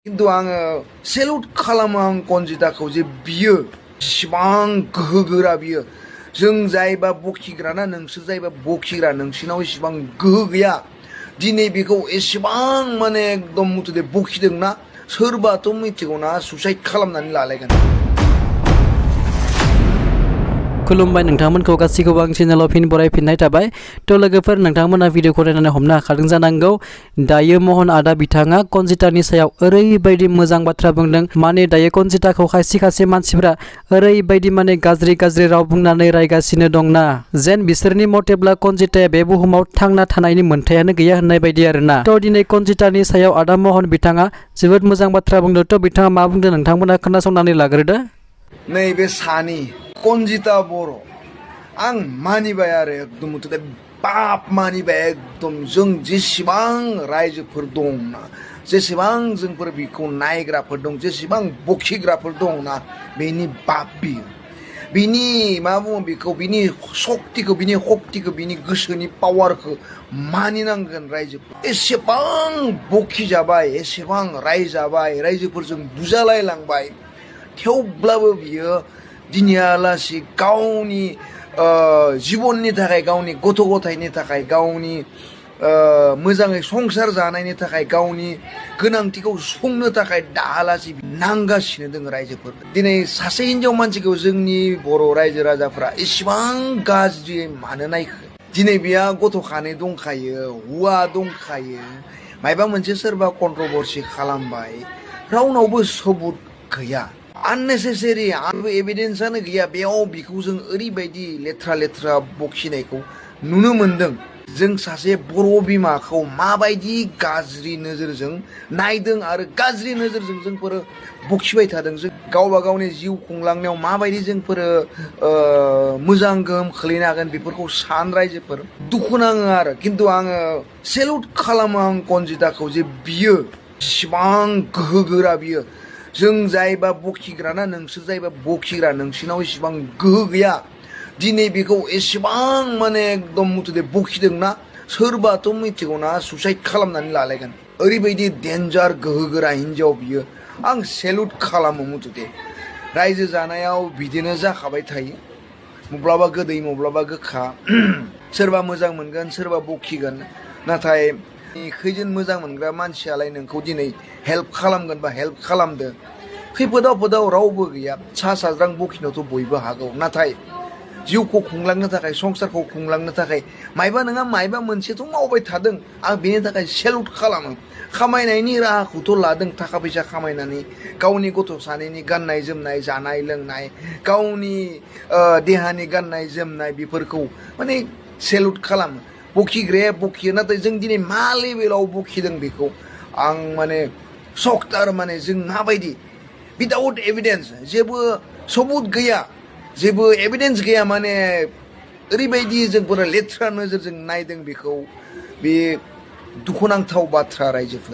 खिन्थु आङो सेलुट खालामो आं कनजिताखौ जे बियो इसिबां गोहोगोरा बियो जों जायबा बखिग्राना नोंसोर जायबा बखिग्रा नोंसिनाव इसिबां गोहो गैया दिनै बेखौ एसेबां माने एकदम मुथुते बखिदोंना सोरबाथ' मिथिगौना सुसाइड खालामनानै लालायगोन। खुलुमबाय नोंथांमोनखौ गासैखौबो आं चेनेलाव फिन बरायफिननाय थाबाय। थ' लोगोफोर नोंथांमोना भिडिअखौ नायनानै हमनो हाखादों जानांगौ दायो महन आदा बिथाङा कनजितानि सायाव ओरैबायदि मोजां बाथ्रा बुंदों माने दायो कनजिताखौ खायसे मानसिफ्रा ओरैबायदि माने गाज्रि राव बुंनानै रायगासिनो दंना जेन बिसोरनि मथेब्ला कनजिताया बे बुहुमाव थांना थानायनि मोन्थायानो गैया होननाय बायदि आरोना। थ' दिनै कनजितानि सायाव आदा महन बिथाङा जोबोद मोजां बाथ्रा बुंदों। थ' बिथाङा मा बुंदों नोंथांमोना खोनासंनानै लाग्रोदो। नैबे सानि कनजिता बर' आं मानिबाय आरो एकदम मुथुते बाप मानिबाय एकदम जों जेसेबां रायजोफोर दंना जेसेबां जोंफोर बेखौ नायग्राफोर दं जेसेबां बखिग्राफोर दंना बेनि बाप बियो बिनि मा बुङो बेखौ बिनि सक्तिखौ बिनि गोसोनि पावारखौ मानिनांगोन रायजोफोर एसेबां बखिजाबाय एसेबां रायजाबाय रायजोफोरजों बुजालायलांबाय थेवब्लाबो बियो दिनैहालासि गावनि जिबननि थाखाय गावनि गथ' गथायनि थाखाय गावनि मोजाङै संसार जानायनि थाखाय गावनि गोनांथिखौ सुफुंनो थाखाय दाहालासि नांगासिनो दङ रायजोफोर। दिनै सासे हिनजाव मानसिखौ जोंनि बर' रायजो राजाफ्रा एसेबां गाज्रियै मानो नायखो दिनै बेहा गथ' खानै दंखायो हौवा दंखायो मायबा मोनसे सोरबा कन्ट्रभारसि खालामबाय रावनावबो सबुत गैया आननेसेसारि एभिडेन्सआनो गैया बेयाव बिखौ जों ओरैबायदि लेथ्रा बखिनायखौ नुनो मोन्दों। जों सासे बर' बिमाखौ माबायदि गाज्रि नोजोरजों नायदों आरो गाज्रि नोजोरजों जोंफोर बखिबाय थादों जों गावबा गावनि जिउ खुंलांनायाव माबायदि जोंफोर मोजां गोहोम खोलैनो हागोन बेफोरखौ रायजोफोर दुखु नाङो आरो खिन्थु आङो सेलुट खालामो आं कनजिताखौ जे बियो इसिबां गोहोगोरा बियो जों जायबा बखिग्राना नोंसोर जायबा बखिग्रा नोंसिनाव इसिबां गोहो गैया दिनै बेखौ एसेबां माने एकदम मुथुते बखिदोंना सोरबाथ' मिथिगौना सुसाइड खालामनानै लालायगोन ओरैबायदि डेन्जार गोहोगोरा हिनजाव बियो आं सेलुट खालामो मुथुते रायजो जानायाव बिदिनो जाखाबाय थायो मब्लाबा गोदै मब्लाबा गोखा सोरबा मोजां मोनगोन सोरबा बखिगोन नाथाय खैजोन मोजां मोनग्रा मानसियालाय नोंखौ दिनै हेल्प खालामगोन बा हेल्प खालामदो खैफोद आफोदाव रावबो गैया सा साज्रां बखिनोथ' बयबो हागौ नाथाय जिउखौ खुंलांनो थाखाय संसारखौ खुंलांनो थाखाय मायबा नङा मायबा मोनसेथ' मावबाय थादों आं बेनि थाखाय सेलुट खालामो खामायनायनि राहाखौथ' लादों थाखा फैसा खामायनानै गावनि गथ' सानैनि गाननाय जोमनाय जानाय लोंनाय गावनि देहानि गाननाय जोमनाय बेफोरखौ माने सेलुट खालामो बखिग्राया बखियो नाथाय जों दिनै मा लेभेलाव बखिदों बेखौ आं माने सकटार माने जों माबायदि विदाउट एभिडेन्स जेबो सबुत गैया जेबो एभिडेन्स गैया माने ओरैबायदि जोंफोरा लेथ्रा नोजोरजों नायदों बेखौ बे दुखुनांथाव बाथ्रा रायजोफोर।